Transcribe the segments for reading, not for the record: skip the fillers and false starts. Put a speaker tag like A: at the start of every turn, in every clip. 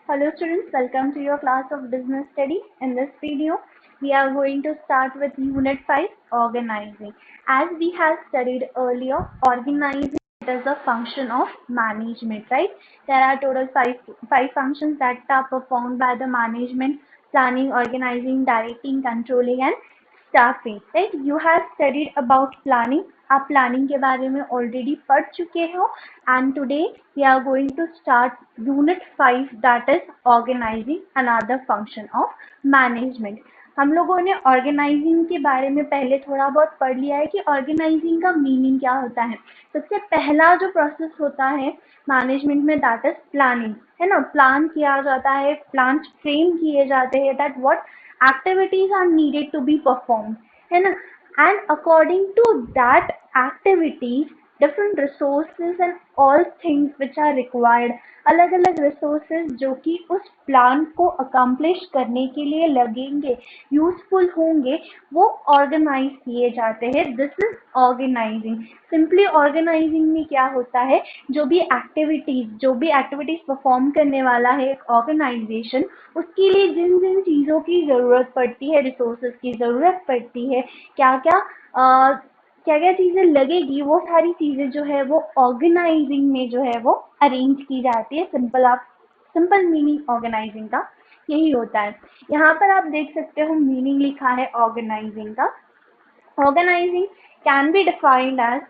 A: Hello students, welcome to your class of business study. In this video, we are going to start with unit 5, organizing. As we have studied earlier, organizing is a function of management, right? There are total five functions that are performed by the management: planning, organizing, directing, controlling and staffing, right? You have studied about planning. आप planning के बारे में already पढ़ चुके हो and today we are going to start unit 5 that is organizing, another function of management. हम लोगों ने ऑर्गेनाइजिंग के बारे में पहले थोड़ा बहुत पढ़ लिया है कि ऑर्गेनाइजिंग का मीनिंग क्या होता है. सबसे पहला जो प्रोसेस होता है मैनेजमेंट में दैट इज प्लानिंग, है ना. प्लान किया जाता है, प्लान फ्रेम किए जाते हैं that what activities are needed to be performed, है ना. And according to that activities, different resources and all things which are required, अलग अलग resources जो कि उस प्लान को accomplish करने के लिए लगेंगे, यूजफुल होंगे, वो ऑर्गेनाइज किए जाते हैं. This is organising. Simply organising में क्या होता है, जो भी एक्टिविटीज परफॉर्म करने वाला है एक ऑर्गेनाइजेशन, उसके लिए जिन जिन चीज़ों की ज़रूरत पड़ती है, रिसोर्सेज की ज़रूरत पड़ती है, क्या क्या चीज़ें लगेगी, वो सारी चीज़ें जो है वो ऑर्गेनाइजिंग में जो है वो अरेंज की जाती है. सिंपल मीनिंग ऑर्गेनाइजिंग का यही होता है. यहाँ पर आप देख सकते हो मीनिंग लिखा है ऑर्गेनाइजिंग का. Organising can be defined as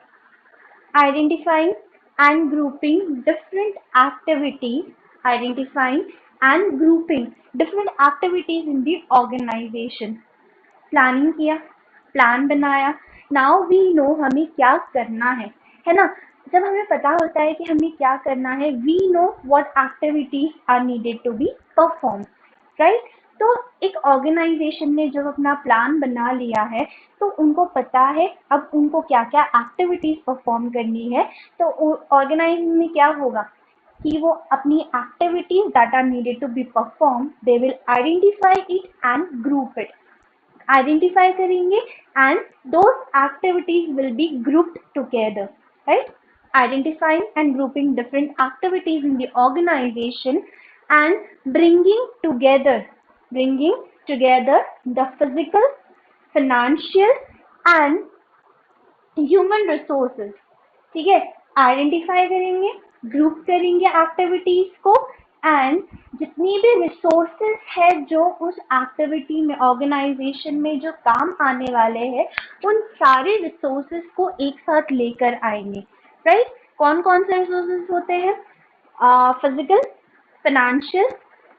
A: identifying and grouping different activities, identifying and grouping different activities in the organization. Planning किया, प्लान बनाया, नाउ वी नो हमें क्या करना है ना. जब हमें पता होता है कि हमें क्या करना है, we know what activities are needed to be perform, right. तो एक ऑर्गेनाइजेशन ने जब अपना प्लान बना लिया है तो उनको पता है अब उनको क्या क्या एक्टिविटीज परफॉर्म करनी है. तो ऑर्गेनाइजेशन में क्या होगा कि वो अपनी activities that are needed to be perform, they will identify it and group it. Identify करेंगे and those activities will be grouped together, right. Identifying and grouping different activities in the organization and bringing together the physical, financial and human resources. ठीक है, identify करेंगे, group करेंगे activities को and जितनी भी resources है जो उस एक्टिविटी में ऑर्गेनाइजेशन में जो काम आने वाले हैं, उन सारे रिसोर्सेज को एक साथ लेकर आएंगे, राइट. कौन कौन से रिसोर्सेज होते हैं? Physical, financial,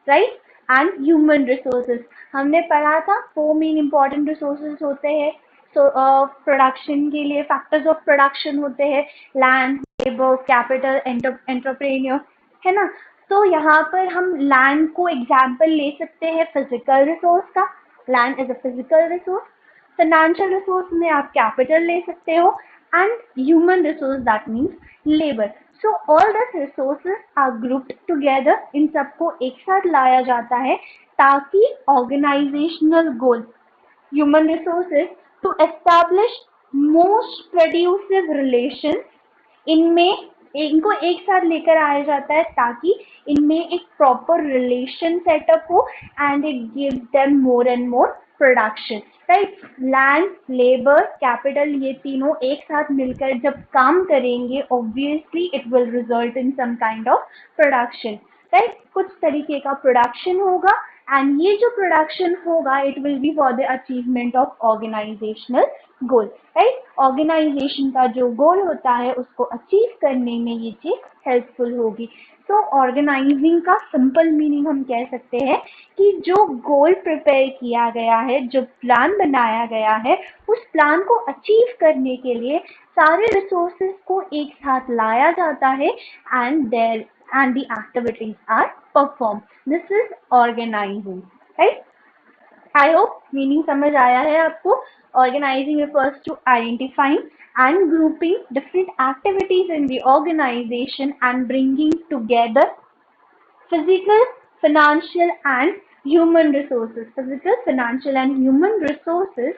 A: right and human resources. हमने पढ़ा था 4 मेन इंपॉर्टेंट रिसोर्सेज होते हैं. प्रोडक्शन के लिए फैक्टर्स ऑफ प्रोडक्शन होते हैं: लैंड, लेबर, कैपिटल, एंटरप्रेन्योर, है ना. तो यहाँ पर हम लैंड को एग्जाम्पल ले सकते हैं फिजिकल रिसोर्स का. Land is a physical resource. Financial resource में आप कैपिटल ले सकते हो and human resource that means labor. So all the resources are grouped together. इन सबको एक साथ लाया जाता है ताकि organizational goal, human resources, to establish most producive relations, इनमें इनको एक साथ लेकर आया जाता है ताकि इनमें एक प्रॉपर रिलेशन सेटअप हो and it gives them more and more production, right. Land, labour, capital, ये तीनों एक साथ मिलकर जब काम करेंगे obviously it will result in some kind of production, right. कुछ तरीके का प्रोडक्शन होगा एंड ये जो प्रोडक्शन होगा it will be for the achievement of organisational goal, right. Organisation का जो गोल होता है उसको अचीव करने में ये चीज हेल्पफुल होगी. तो ऑर्गेनाइजिंग का सिंपल मीनिंग हम कह सकते हैं कि जो गोल प्रिपेयर किया गया है, जो प्लान बनाया गया है, उस प्लान को अचीव करने के लिए सारे रिसोर्सेज को एक साथ लाया जाता है and the activities are performed. This is organizing, right? I hope meaning समझ आया है आपको. Organizing refers to identifying and grouping different activities in the organization and bringing together physical, financial and human resources. Physical, financial and human resources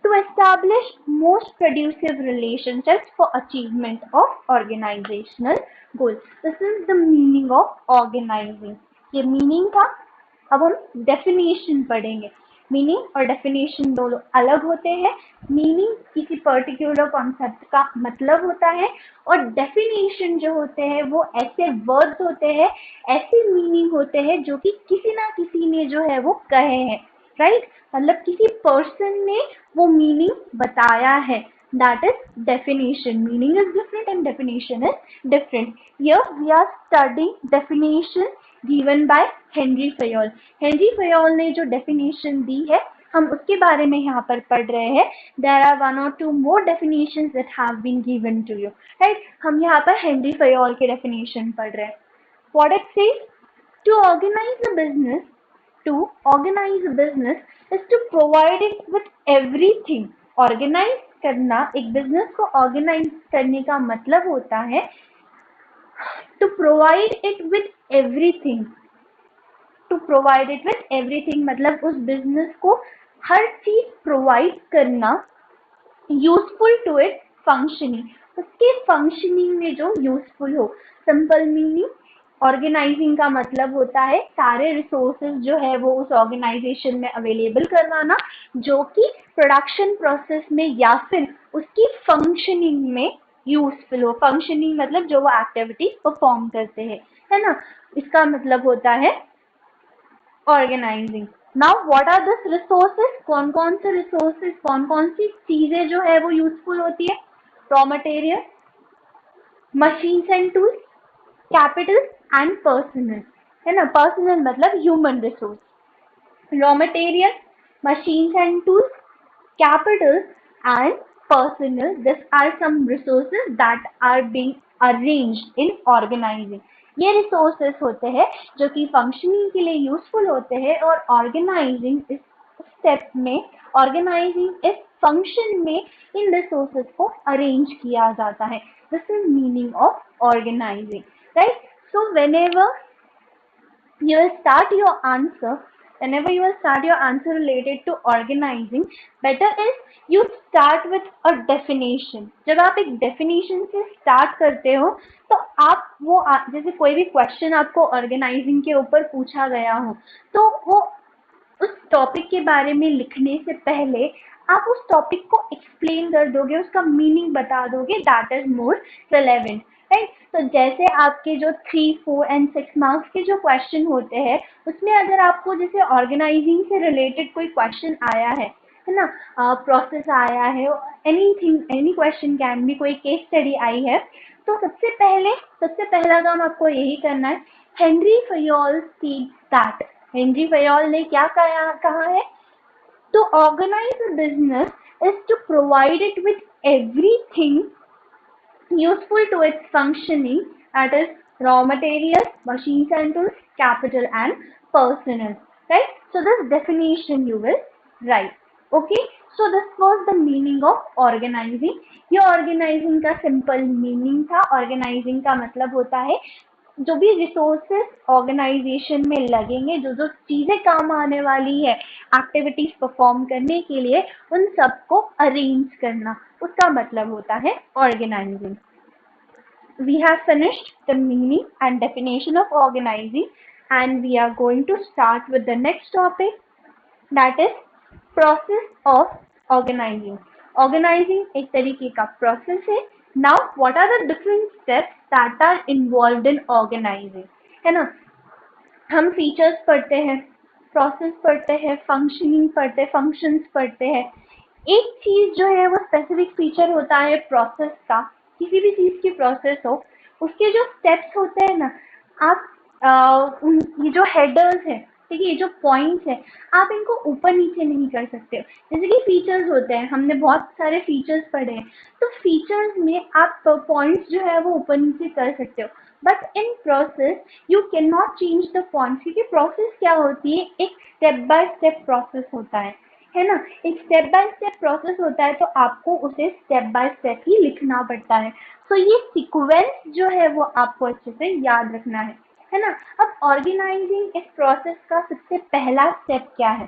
A: to establish most producive relationships for achievement of organizational goals. This is the meaning of organizing. ये meaning था। अब हम definition पढ़ेंगे। Meaning और definition दोनों अलग होते हैं। मीनिंग किसी पर्टिकुलर कॉन्सेप्ट का मतलब होता है और डेफिनेशन जो होते हैं वो ऐसे वर्ड्स होते हैं, ऐसे मीनिंग होते हैं जो कि किसी ना किसी ने जो है वो कहे हैं, राइट। मतलब किसी पर्सन ने वो मीनिंग बताया है, that is definition. Meaning is different and definition is different. Here we are studying definition given by Henry Fayol. Henry Fayol ने जो definition दी है हम उसके बारे में यहाँ पर पढ़ रहे हैं। There are one or two more definitions that have been given to you, right? हम यहाँ पर Henry Fayol के definition पढ़ रहे हैं। What it says, to organize a business, to organize a business is to provide it with everything. Organize करना, एक business को ऑर्गेनाइज करने का मतलब होता है to provide it with everything. To provide it with everything मतलब उस बिजनेस को हर चीज प्रोवाइड करना, यूजफुल टू इट फंक्शनिंग, उसके फंक्शनिंग में जो यूजफुल हो। सिंपल मीनिंग, ऑर्गेनाइजिंग का मतलब होता है सारे रिसोर्सेज जो है वो उस ऑर्गेनाइजेशन में अवेलेबल करवाना जो कि प्रोडक्शन प्रोसेस में या फिर उसकी फंक्शनिंग में यूजफुल हो। फंक्शनिंग मतलब जो वो एक्टिविटी परफॉर्म करते हैं, है ना, इसका मतलब होता है organising. Now what are this resources, कौन कौन से रिसोर्सेज, कौन कौन सी चीजें जो है वो यूजफुल होती है। Raw material, machines and tools, capital and personal, है ना। पर्सनल मतलब human resource, raw material, machines and tools, capital and personnel. These are some resources that are being arranged in organizing. ये रिसोर्सेस होते हैं जो कि फंक्शनिंग के लिए यूजफुल होते हैं और ऑर्गेनाइजिंग इस स्टेप में, ऑर्गेनाइजिंग इस फंक्शन में इन रिसोर्सेस को अरेंज किया जाता है। This is meaning of organising, right. So whenever you will start your answer, whenever you will start your answer related to organizing, better is you start with a definition. जब आप एक definition से start करते हो तो आप वो जैसे कोई भी question आपको organizing के ऊपर पूछा गया हो तो वो उस टॉपिक के बारे में लिखने से पहले आप उस टॉपिक को एक्सप्लेन कर दोगे, उसका मीनिंग बता दोगे, that is more relevant, right. तो जैसे आपके जो 3, 4 एंड 6 मार्क्स के जो क्वेश्चन होते हैं उसमें अगर आपको जैसे ऑर्गेनाइजिंग से रिलेटेड कोई क्वेश्चन आया है ना, प्रोसेस आया है, anything, any question can be, कोई केस स्टडी आई है, तो सबसे पहला काम आपको यही करना है। Henry Fayol states that, Henry Fayol ने क्या कहा है, to organize a business is to provide it with everything useful to its functioning, that is raw materials, machines and tools, capital and personnel, right? So this definition you will write, okay? So this was the meaning of organizing. ये organizing का simple meaning था। organizing का मतलब होता है जो भी resources organisation में लगेंगे, जो जो चीजें काम आने वाली है एक्टिविटीज परफॉर्म करने के लिए, उन सबको अरेंज करना, उसका मतलब होता है organising. We have finished the meaning and definition of organizing and we are going to start with the next topic, that is process of organizing. Organizing एक तरीके का process है। Now what are the different steps that are involved in organizing, है ना। हम features पढ़ते हैं, process पढ़ते हैं, फंक्शनिंग पढ़ते हैं, फंक्शंस पढ़ते हैं। एक चीज जो है वो स्पेसिफिक फीचर होता है प्रोसेस का, किसी भी चीज की प्रोसेस हो उसके जो स्टेप्स होते हैं ना, आप ये जो हेडर्स है, ठीक है, ये जो पॉइंट्स है, आप इनको ऊपर नीचे नहीं कर सकते हो। जैसे कि फीचर्स होते हैं, हमने बहुत सारे फीचर्स पढ़े हैं, तो फीचर्स में आप पॉइंट्स जो है वो ऊपर नीचे कर सकते हो, but in process you can not change the points, क्योंकि प्रोसेस क्या होती है, एक स्टेप बाय स्टेप प्रोसेस होता है ना। एक स्टेप बाय स्टेप प्रोसेस होता है तो आपको उसे स्टेप बाय स्टेप ही लिखना पड़ता है। तो ये सीक्वेंस जो है वो आपको अच्छे से याद रखना है ना। अब ऑर्गेनाइजिंग इस प्रोसेस का सबसे पहला स्टेप क्या है,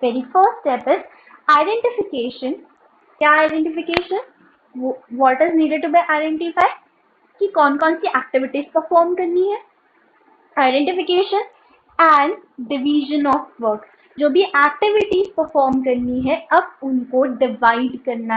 A: very first step is identification. क्या identification, what is needed to be identify, कि कौन कौन सी एक्टिविटीज परफॉर्म करनी है। Identification, and division of work, जो भी एक्टिविटीज परफॉर्म करनी है अब उनको डिवाइड करना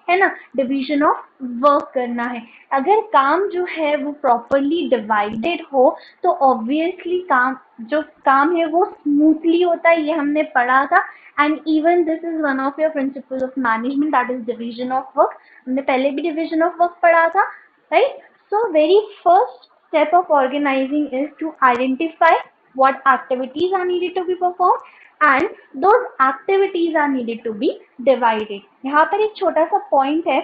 A: है ना, डिवीजन ऑफ वर्क करना है। अगर काम जो है वो प्रॉपरली डिवाइडेड हो तो ऑब्वियसली काम है वो स्मूथली होता है, ये हमने पढ़ा था। And even this is one of your principle of management, that is division of work. हमने पहले भी डिवीजन ऑफ वर्क पढ़ा था, right? So very first step of organizing is to identify what activities are needed to be performed and those activities are needed to be divided. यहाँ पर एक छोटा सा पॉइंट है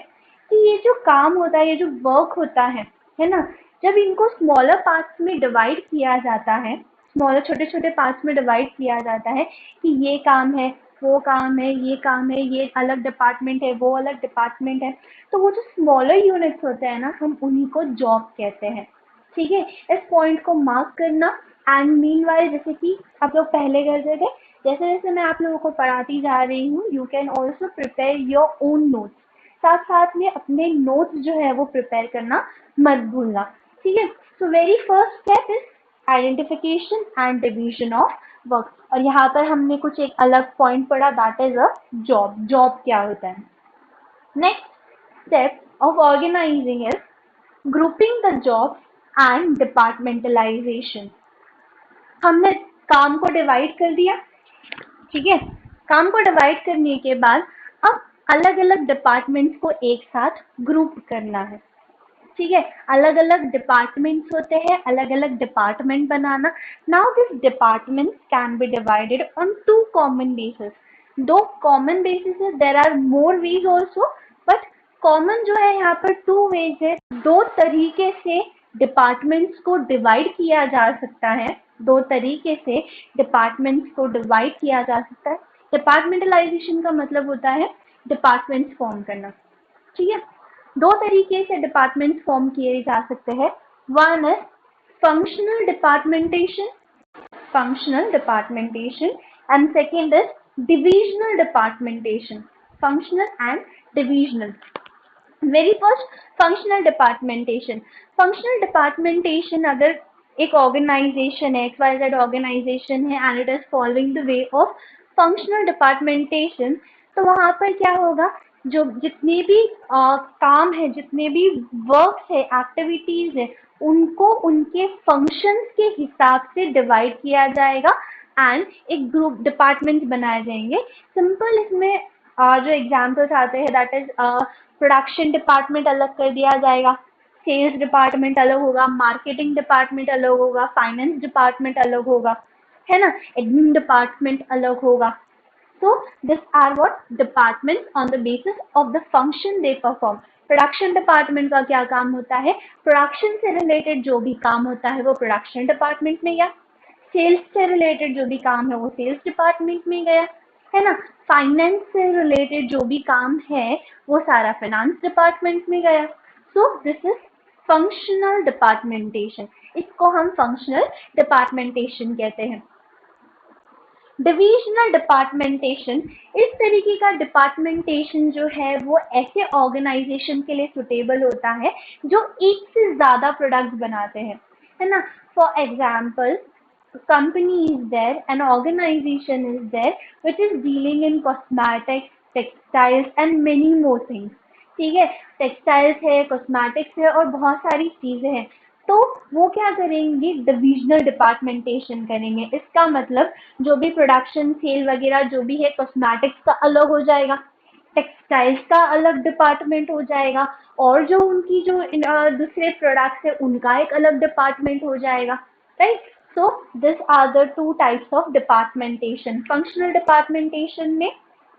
A: कि ये जो काम होता है, ये जो वर्क होता है ना, जब इनको स्मॉलर पार्ट्स में डिवाइड किया जाता है, स्मॉलर छोटे छोटे पार्ट्स में डिवाइड किया जाता है कि ये काम है, वो काम है, ये काम है, ये अलग डिपार्टमेंट है, वो अलग डिपार्टमेंट है, तो वो जो स्मॉलर यूनिट्स होते हैं ना, हम उन्हीं को जॉब कहते हैं। ठीक है, इस पॉइंट को मार्क करना। एंड मीनवाइल जैसे कि आप लोग पहले करते थे, जैसे जैसे मैं आप लोगों को पढ़ाती जा रही हूँ, you can also prepare your own notes, साथ साथ में अपने नोट्स जो है वो प्रिपेयर करना मत भूलना। ठीक है, so very first step is identification and division of work. और यहाँ पर हमने कुछ एक अलग पॉइंट पढ़ा, that is a job. Job क्या होता है? Next step of organising is grouping the job and departmentalisation. हमने काम को डिवाइड कर दिया, ठीक है, काम को डिवाइड करने के बाद अब अलग अलग डिपार्टमेंट्स को एक साथ ग्रुप करना है। ठीक है, अलग अलग डिपार्टमेंट्स होते हैं, अलग अलग डिपार्टमेंट बनाना। Now this departments can be divided on two common basis. दो कॉमन बेसिस है, there are more ways also, but common जो है यहाँ पर टू वेज है। दो तरीके से डिपार्टमेंट्स को डिवाइड किया जा सकता है, दो तरीके से डिपार्टमेंट्स को डिवाइड किया जा सकता है। डिपार्टमेंटलाइजेशन का मतलब होता है डिपार्टमेंट्स फॉर्म करना। ठीक है, दो तरीके से डिपार्टमेंट्स फॉर्म किए जा सकते हैं। One is functional departmentation, and second is divisional departmentation, functional and divisional. Very first, functional departmentation. Functional departmentation अगर एक ऑर्गेनाइजेशन है, XYZ ऑर्गेनाइजेशन है, and it is following the way of functional departmentation, तो वहाँ पर क्या होगा, जो जितने भी काम है, जितने भी वर्क है, एक्टिविटीज है, उनको उनके फंक्शंस के हिसाब से डिवाइड किया जाएगा एंड एक ग्रुप डिपार्टमेंट बनाए जाएंगे। सिंपल इसमें जो एग्जाम्पल्स आते हैं, दैट इज प्रोडक्शन डिपार्टमेंट अलग कर दिया जाएगा, सेल्स डिपार्टमेंट अलग होगा, मार्केटिंग डिपार्टमेंट अलग होगा, फाइनेंस डिपार्टमेंट अलग होगा, है ना, एडमिन डिपार्टमेंट अलग होगा। So these are what departments on the basis of the function they perform. Production department का क्या काम होता है? प्रोडक्शन से रिलेटेड जो भी काम होता है वो प्रोडक्शन डिपार्टमेंट में गया, सेल्स से रिलेटेड जो भी काम है वो सेल्स डिपार्टमेंट में गया, है ना, फाइनेंस से रिलेटेड जो भी काम है वो सारा फाइनेंस डिपार्टमेंट में गया। सो दिस इज फंक्शनल डिपार्टमेंटेशन, इसको हम फंक्शनल डिपार्टमेंटेशन कहते हैं। डिविजनल डिपार्टमेंटेशन, इस तरीके का डिपार्टमेंटेशन जो है वो ऐसे ऑर्गेनाइजेशन के लिए सुटेबल होता है जो एक से ज्यादा प्रोडक्ट्स बनाते हैं, है ना। For example, company is there, an organization is there which is dealing in cosmetics, textiles and many more things. ठीक है, टेक्सटाइल्स है, कॉस्मेटिक्स है और बहुत सारी चीजें हैं, तो वो क्या करेंगे, डिविजनल डिपार्टमेंटेशन करेंगे। इसका मतलब जो भी प्रोडक्शन, सेल वगैरह जो भी है, कॉस्मेटिक्स का अलग हो जाएगा, टेक्सटाइल्स का अलग डिपार्टमेंट हो जाएगा, और जो उनकी जो दूसरे प्रोडक्ट्स है उनका एक अलग डिपार्टमेंट हो जाएगा, right. So these are the two types of departmentation. Functional departmentation में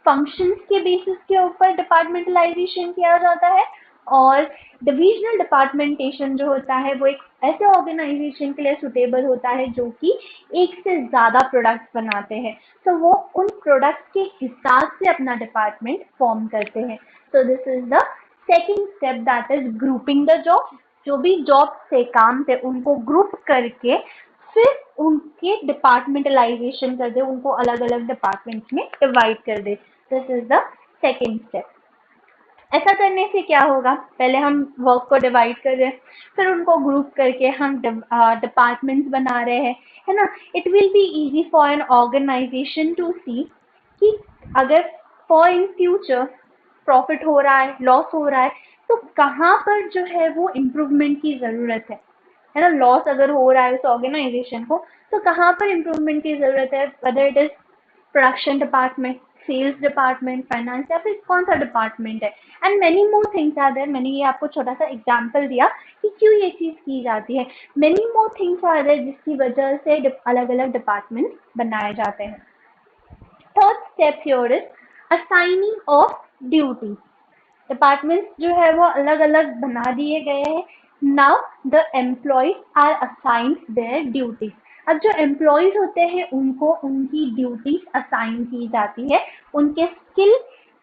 A: functions के basis के ऊपर departmentalization किया जाता है, और divisional departmentation जो होता है वो एक ऐसे organization के लिए suitable होता है जो कि एक से ज़्यादा products बनाते हैं, तो वो उन products के हिसाब से अपना department form करते हैं। So this is the second step, that is grouping the job. जो भी जॉब से काम थे उनको ग्रुप करके फिर उनके डिपार्टमेंटलाइजेशन कर दे, उनको अलग अलग डिपार्टमेंट्स में डिवाइड कर दे। This is the second step. ऐसा करने से क्या होगा, पहले हम वर्क को डिवाइड कर रहे हैं, फिर उनको ग्रुप करके हम डिपार्टमेंट्स बना रहे हैं, है ना। It will be easy for an organisation to see कि अगर फॉर इन फ्यूचर प्रॉफिट हो रहा है, लॉस हो रहा है, तो कहाँ पर जो है वो इम्प्रूवमेंट की जरूरत है ना। लॉस अगर हो रहा है उस ऑर्गेनाइजेशन को, तो कहाँ पर इम्प्रूवमेंट की जरूरत है, whether it is production department, sales department, finance, या फिर कौन सा डिपार्टमेंट है। And many more things are there. मैंने ये आपको छोटा सा एग्जांपल दिया कि क्यों ये चीज की जाती है। Many more things are there जिसकी वजह से अलग अलग डिपार्टमेंट बनाए जाते हैं। Third step here is assigning of duty. Departments जो है वो अलग अलग बना दिए गए हैं। Now the employees are assigned their duties. अब जो एम्प्लॉयज होते हैं उनको उनकी ड्यूटीज असाइन की जाती है, उनके स्किल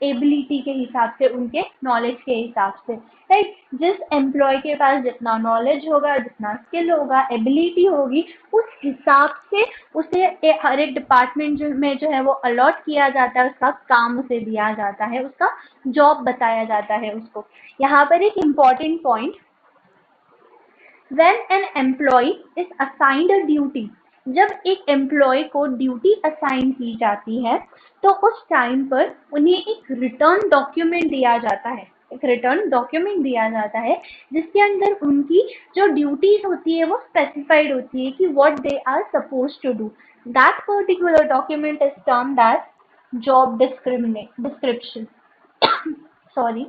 A: एबिलिटी के हिसाब से, उनके नॉलेज के हिसाब से, राइट। जिस एम्प्लॉय के पास जितना नॉलेज होगा, जितना स्किल होगा, एबिलिटी होगी, उस हिसाब से उसे हर एक डिपार्टमेंट में जो है वो अलॉट किया जाता है, उसका काम उसे दिया जाता है, उसका जॉब बताया जाता है उसको। यहाँ पर एक important point, when an employee is assigned a duty, जब एक एम्प्लॉय को ड्यूटी असाइन की जाती है तो उस टाइम पर उन्हें एक रिटर्न डॉक्यूमेंट दिया जाता है, एक रिटर्न डॉक्यूमेंट दिया जाता है जिसके अंदर उनकी जो ड्यूटीज होती है वो स्पेसिफाइड होती है कि what they are suppose to do. That particular document is termed as job description. Sorry.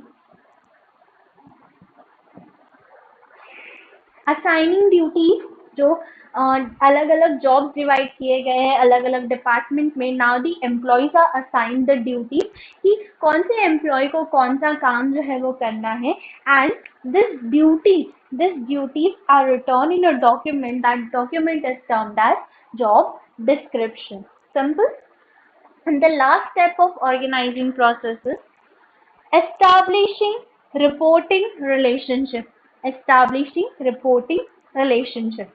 A: Assigning duties, जो अलग अलग जॉब्स डिवाइड किए गए हैं अलग अलग डिपार्टमेंट में। Now the employees are assigned the duty कि कौन से एम्प्लॉय को कौन सा काम जो है वो करना है। And this duties are return in a document, that document is termed as job description. Simple. And the last step of organizing process is establishing reporting relationship। establishing reporting relationship,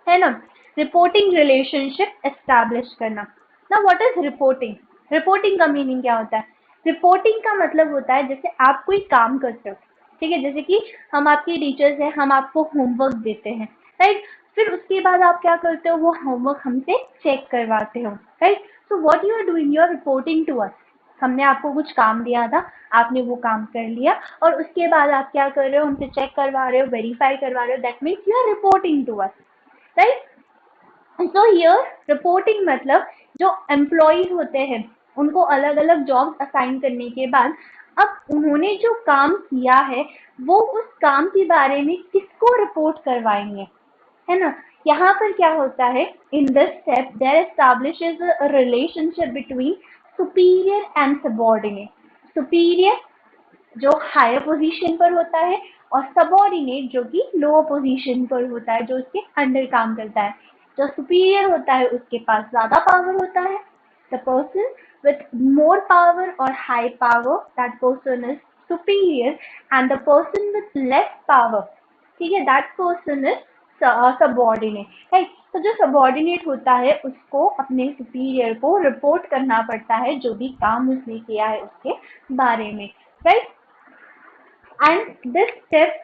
A: है ना। रिपोर्टिंग रिलेशनशिप एस्टैब्लिश करना। ना what is reporting, reporting का meaning क्या होता है। Reporting का मतलब होता है जैसे आप कोई काम करते हो, ठीक है, जैसे कि हम आपके टीचर्स हैं, हम आपको होमवर्क देते हैं, राइट। फिर उसके बाद आप क्या करते हो, वो होमवर्क हमसे चेक करवाते हो, right. So what you are doing, you are reporting to us. हमने आपको कुछ काम दिया था, आपने वो काम कर लिया, और उसके बाद आप क्या कर रहे हो, हमसे चेक करवा रहे हो, वेरीफाई करवा रहे हो। That means you are reporting to us, right. So here reporting मतलब जो एम्प्लॉयज होते हैं उनको अलग अलग जॉब असाइन करने के बाद अब उन्होंने जो काम किया है वो उस काम के बारे में किसको रिपोर्ट करवाएंगे, है ना। यहाँ पर क्या होता है, in this step there establishes a relationship between superior and subordinate. Superior जो हायर पोजीशन पर होता है, और सबऑर्डिनेट जो कि लोअर पोजीशन पर होता है, जो उसके अंडर काम करता है। जो सुपीरियर होता है उसके पास ज्यादा पावर होता है, the person with more power or high power, that person is superior, and the person with less power, ठीक है, that person is subordinate, right। तो जो सबॉर्डिनेट होता है उसको अपने सुपीरियर को रिपोर्ट करना पड़ता है जो भी काम उसने किया है उसके बारे में, राइट। एंड दिस स्टेप,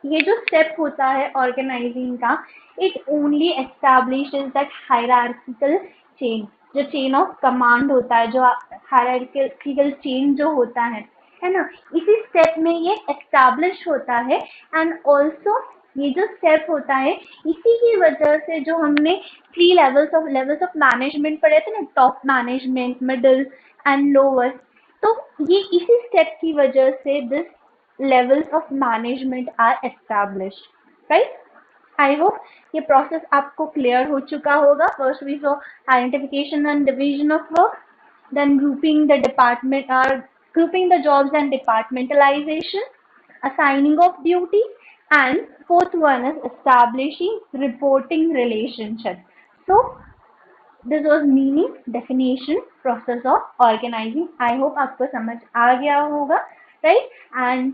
A: ये जो स्टेप होता है ऑर्गेनाइजिंग का, it only establishes that hierarchical chain, जो चेन ऑफ कमांड होता है, जो हायरार्किकल चेन जो होता है ना, इसी स्टेप में ये एस्टैब्लिश होता है। एंड ऑल्सो ये जो स्टेप होता है इसी की वजह से जो हमने 3 लेवल्स ऑफ मैनेजमेंट पढ़े थे ना, top management, middle and lower, तो ये इसी स्टेप की वजह से this levels of management are established, right। I hope ये process आपको clear हो चुका होगा। First we saw identification and division of work, then grouping the jobs and departmentalization, assigning of duty, and fourth one is establishing reporting relationship. So this was meaning, definition, process of organizing। I hope आपको समझ आ गया होगा, right। And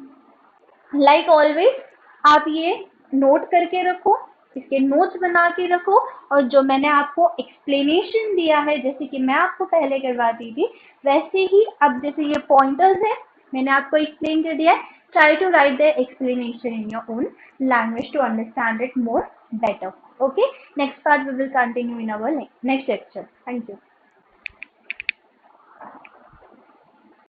A: like always आप ये note करके रखो, इसके notes बना के रखो, और जो मैंने आपको एक्सप्लेनेशन दिया है जैसे कि मैं आपको पहले करवाती थी वैसे ही अब जैसे ये पॉइंटर्स है मैंने आपको एक्सप्लेन कर दिया है. Try to write the explanation in your own language to understand it more better. Okay. Next part we will continue in our next lecture. Thank you.